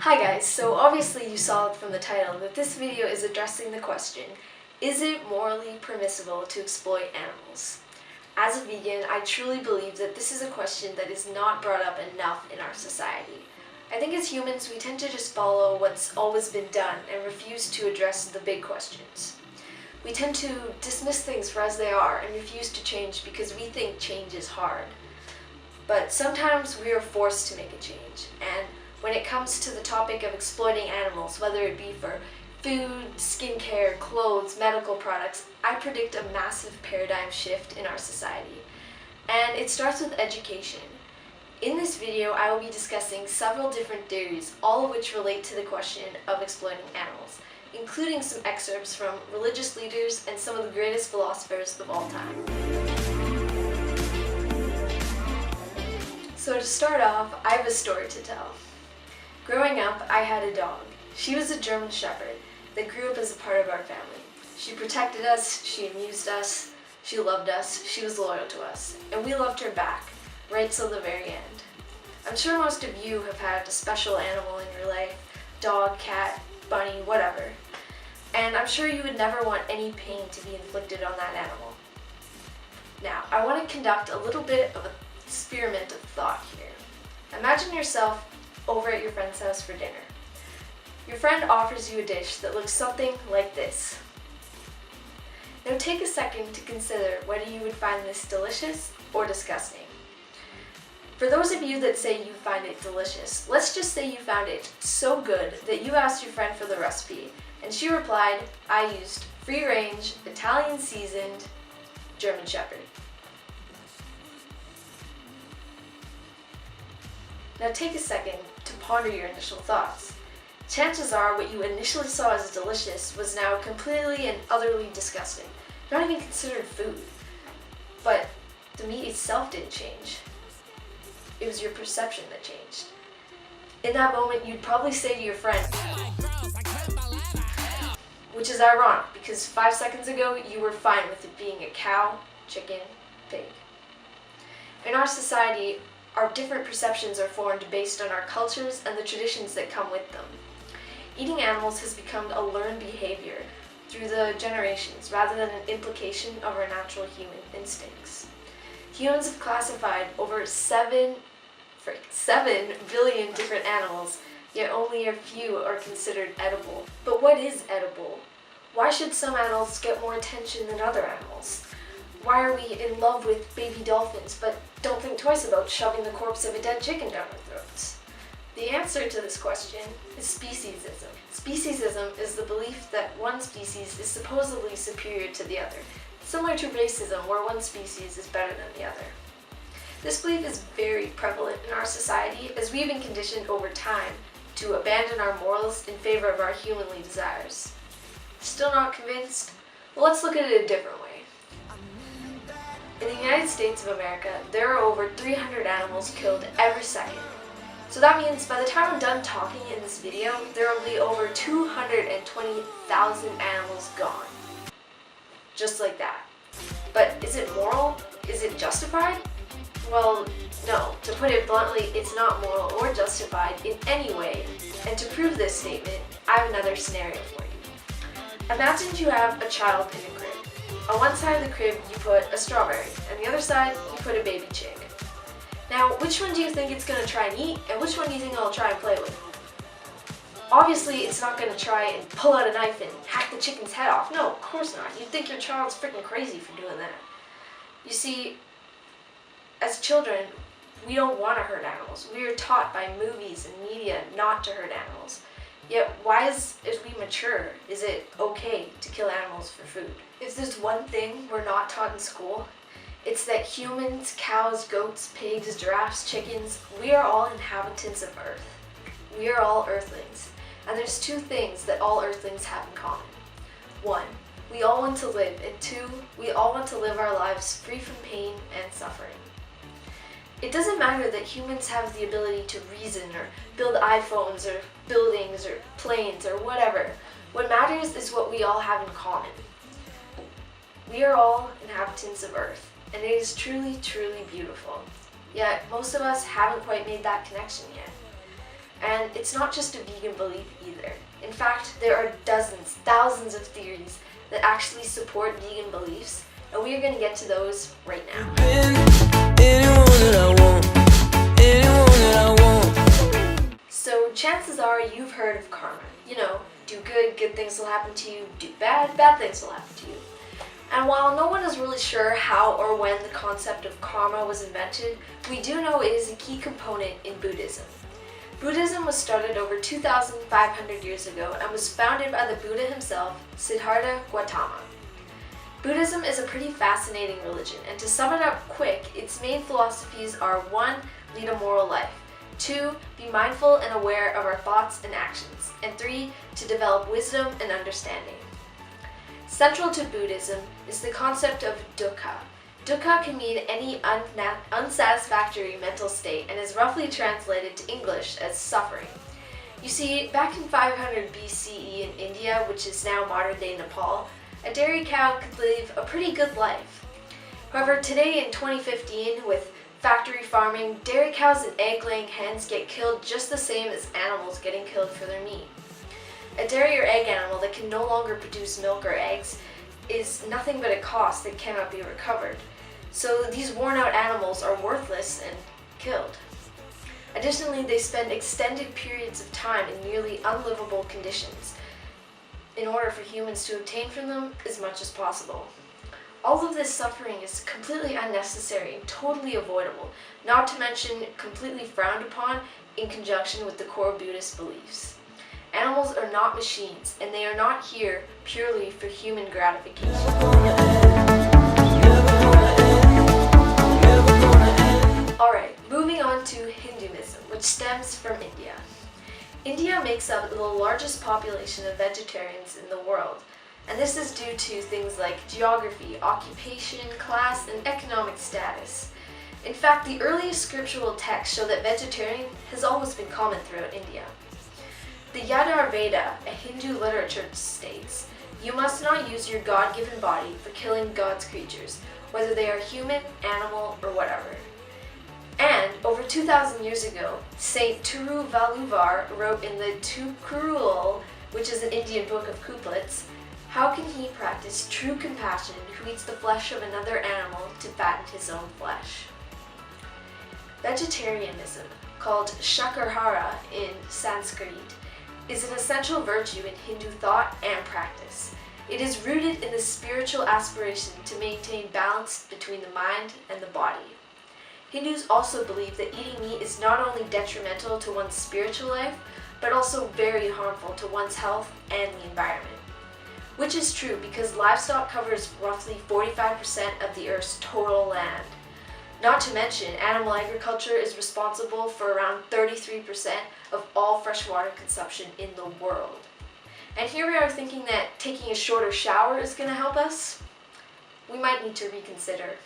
Hi guys, so obviously you saw from the title that this video is addressing the question, is it morally permissible to exploit animals? As a vegan, I truly believe that this is a question that is not brought up enough in our society. I think as humans we tend to just follow what's always been done and refuse to address the big questions. We tend to dismiss things for as they are and refuse to change because we think change is hard. But sometimes we are forced to make a change, and when it comes to the topic of exploiting animals, whether it be for food, skincare, clothes, medical products, I predict a massive paradigm shift in our society. And it starts with education. In this video, I will be discussing several different theories, all of which relate to the question of exploiting animals, including some excerpts from religious leaders and some of the greatest philosophers of all time. So to start off, I have a story to tell. Growing up, I had a dog. She was a German Shepherd that grew up as a part of our family. She protected us, she amused us, she loved us, she was loyal to us, and we loved her back, right till the very end. I'm sure most of you have had a special animal in your life, dog, cat, bunny, whatever, and I'm sure you would never want any pain to be inflicted on that animal. Now, I want to conduct a little bit of an experiment of thought here. Imagine yourself over at your friend's house for dinner. Your friend offers you a dish that looks something like this. Now take a second to consider whether you would find this delicious or disgusting. For those of you that say you find it delicious, let's just say you found it so good that you asked your friend for the recipe, and she replied, I used free-range, Italian seasoned, German Shepherd. Now take a second to ponder your initial thoughts. Chances are what you initially saw as delicious was now completely and utterly disgusting, not even considered food. But the meat itself didn't change. It was your perception that changed. In that moment, you'd probably say to your friend, which is ironic because 5 seconds ago you were fine with it being a cow, chicken, pig. In our society, our different perceptions are formed based on our cultures and the traditions that come with them. Eating animals has become a learned behavior through the generations rather than an implication of our natural human instincts. Humans have classified over 7 billion different animals, yet only a few are considered edible. But what is edible? Why should some animals get more attention than other animals? Why are we in love with baby dolphins but don't think twice about shoving the corpse of a dead chicken down our throats? The answer to this question is speciesism. Speciesism is the belief that one species is supposedly superior to the other, similar to racism where one species is better than the other. This belief is very prevalent in our society as we've been conditioned over time to abandon our morals in favor of our humanly desires. Still not convinced? Well, let's look at it a different way. In the United States of America, there are over 300 animals killed every second. So that means by the time I'm done talking in this video, there will be over 220,000 animals gone. Just like that. But is it moral? Is it justified? Well, no. To put it bluntly, it's not moral or justified in any way. And to prove this statement, I have another scenario for you. Imagine you have a child in a crib. On one side of the crib, you put a strawberry, and the other side, you put a baby chick. Now, which one do you think it's going to try and eat, and which one do you think it'll try and play with? Obviously, it's not going to try and pull out a knife and hack the chicken's head off. No, of course not. You'd think your child's freaking crazy for doing that. You see, as children, we don't want to hurt animals. We are taught by movies and media not to hurt animals. Yet, why as we mature, is it okay to kill animals for food? If there's one thing we're not taught in school, it's that humans, cows, goats, pigs, giraffes, chickens, we are all inhabitants of Earth. We are all Earthlings. And there's 2 things that all Earthlings have in common. 1, we all want to live, and 2, we all want to live our lives free from pain and suffering. It doesn't matter that humans have the ability to reason or build iPhones or buildings or planes or whatever. What matters is what we all have in common. We are all inhabitants of Earth, and it is truly, truly beautiful. Yet most of us haven't quite made that connection yet. And it's not just a vegan belief either. In fact, there are dozens, thousands of theories that actually support vegan beliefs, and we are going to get to those right now. So chances are you've heard of karma. You know, do good, good things will happen to you. Do bad, bad things will happen to you. And while no one is really sure how or when the concept of karma was invented, we do know it is a key component in Buddhism. Buddhism was started over 2,500 years ago and was founded by the Buddha himself, Siddhartha Gautama. Buddhism is a pretty fascinating religion, and to sum it up quick, its main philosophies are 1. Lead a moral life, 2. Be mindful and aware of our thoughts and actions, and 3. To develop wisdom and understanding. Central to Buddhism is the concept of dukkha. Dukkha can mean any unsatisfactory mental state and is roughly translated to English as suffering. You see, back in 500 BCE in India, which is now modern-day Nepal, a dairy cow could live a pretty good life. However, today in 2015, with factory farming, dairy cows and egg-laying hens get killed just the same as animals getting killed for their meat. A dairy or egg animal that can no longer produce milk or eggs is nothing but a cost that cannot be recovered. So these worn-out animals are worthless and killed. Additionally, they spend extended periods of time in nearly unlivable conditions in order for humans to obtain from them as much as possible. All of this suffering is completely unnecessary and totally avoidable, not to mention completely frowned upon in conjunction with the core Buddhist beliefs. Animals are not machines, and they are not here purely for human gratification. Alright, moving on to Hinduism, which stems from India. India makes up the largest population of vegetarians in the world, and this is due to things like geography, occupation, class, and economic status. In fact, the earliest scriptural texts show that vegetarian has always been common throughout India. The Yajur Veda, a Hindu literature, states, "You must not use your God-given body for killing God's creatures, whether they are human, animal, or whatever." And over 2,000 years ago, Saint Tiruvalluvar wrote in the Thukkurul, which is an Indian book of couplets, "How can he practice true compassion who eats the flesh of another animal to fatten his own flesh?" Vegetarianism, called Shakarahara in Sanskrit, is an essential virtue in Hindu thought and practice. It is rooted in the spiritual aspiration to maintain balance between the mind and the body. Hindus also believe that eating meat is not only detrimental to one's spiritual life, but also very harmful to one's health and the environment. Which is true because livestock covers roughly 45% of the Earth's total land. Not to mention, animal agriculture is responsible for around 33% of all freshwater consumption in the world. And here we are thinking that taking a shorter shower is going to help us? We might need to reconsider.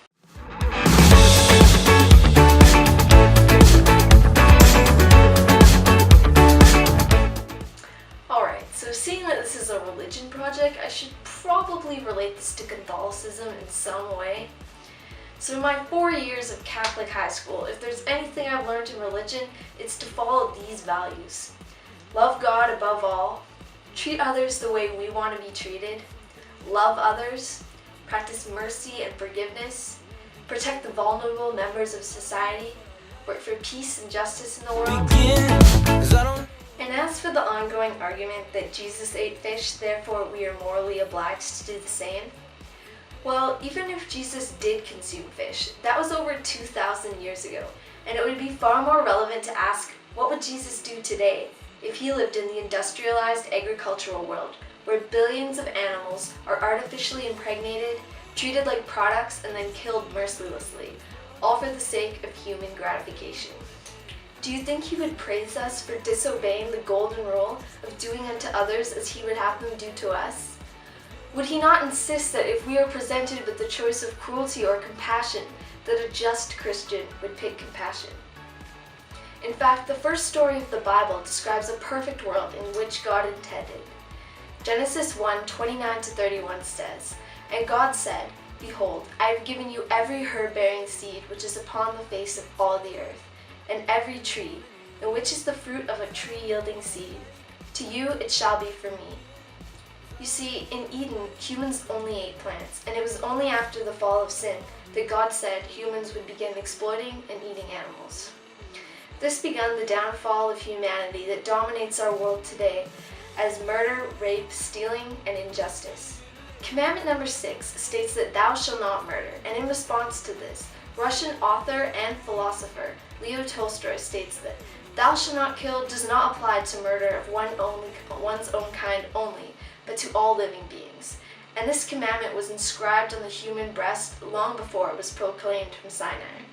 Alright, so seeing that this is a religion project, I should probably relate this to Catholicism in some way. So in my 4 years of Catholic high school, if there's anything I've learned in religion, it's to follow these values. Love God above all, treat others the way we want to be treated, love others, practice mercy and forgiveness, protect the vulnerable members of society, work for peace and justice in the world. And as for the ongoing argument that Jesus ate fish, therefore we are morally obliged to do the same, well, even if Jesus did consume fish, that was over 2,000 years ago, and it would be far more relevant to ask, what would Jesus do today if he lived in the industrialized agricultural world, where billions of animals are artificially impregnated, treated like products, and then killed mercilessly, all for the sake of human gratification? Do you think he would praise us for disobeying the golden rule of doing unto others as he would have them do to us? Would he not insist that if we are presented with the choice of cruelty or compassion, that a just Christian would pick compassion? In fact, the first story of the Bible describes a perfect world in which God intended. Genesis 1:29-31 says, "And God said, Behold, I have given you every herb-bearing seed which is upon the face of all the earth, and every tree, in which is the fruit of a tree yielding seed. To you it shall be for me. You see, in Eden, humans only ate plants, and it was only after the fall of sin that God said humans would begin exploiting and eating animals. This began the downfall of humanity that dominates our world today as murder, rape, stealing, and injustice. Commandment number 6 states that thou shalt not murder, and in response to this, Russian author and philosopher Leo Tolstoy states that thou shalt not kill does not apply to murder of one's own kind only, but to all living beings. And this commandment was inscribed on the human breast long before it was proclaimed from Sinai.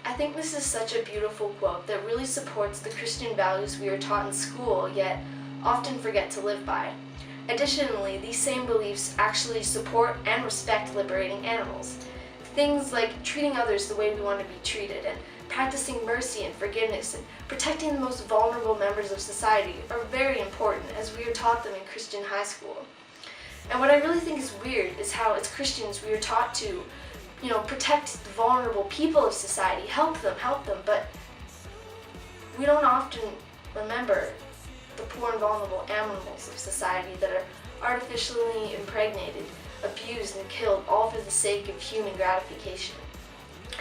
I think this is such a beautiful quote that really supports the Christian values we are taught in school, yet often forget to live by. Additionally, these same beliefs actually support and respect liberating animals. Things like treating others the way we want to be treated, and practicing mercy and forgiveness, and protecting the most vulnerable members of society are very important as we are taught them in Christian high school. And what I really think is weird is how as Christians we are taught to, protect the vulnerable people of society, help them, but we don't often remember the poor and vulnerable animals of society that are artificially impregnated, abused, and killed all for the sake of human gratification.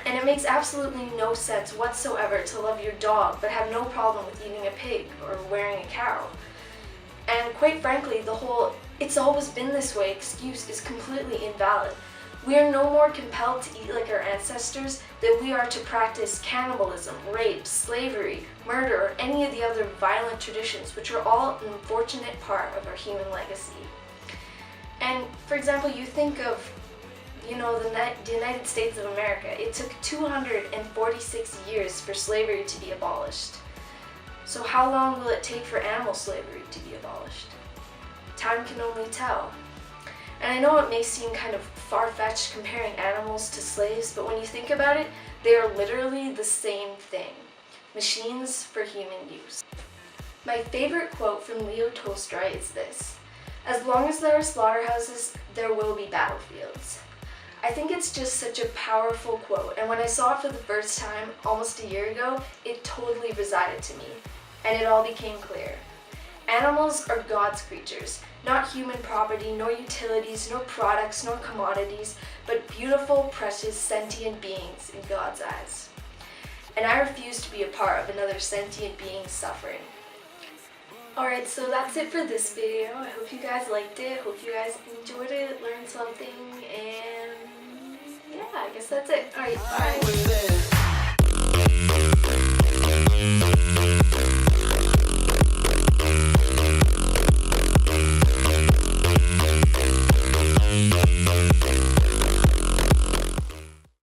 And it makes absolutely no sense whatsoever to love your dog but have no problem with eating a pig or wearing a cow. And quite frankly, the whole "it's always been this way" excuse is completely invalid. We are no more compelled to eat like our ancestors than we are to practice cannibalism, rape, slavery, murder, or any of the other violent traditions, which are all an unfortunate part of our human legacy. And for example, you think of the United States of America. It took 246 years for slavery to be abolished. So how long will it take for animal slavery to be abolished? Time can only tell. And I know it may seem kind of far-fetched comparing animals to slaves, but when you think about it, they are literally the same thing. Machines for human use. My favorite quote from Leo Tolstoy is this: "As long as there are slaughterhouses, there will be battlefields." I think it's just such a powerful quote, and when I saw it for the first time almost a year ago, it totally resided to me, and it all became clear. Animals are God's creatures, not human property, nor utilities, nor products, nor commodities, but beautiful, precious, sentient beings in God's eyes. And I refuse to be a part of another sentient being's suffering. Alright, so that's it for this video. I hope you guys liked it, hope you guys enjoyed it, learned something, and yeah, I guess that's it. Alright, bye.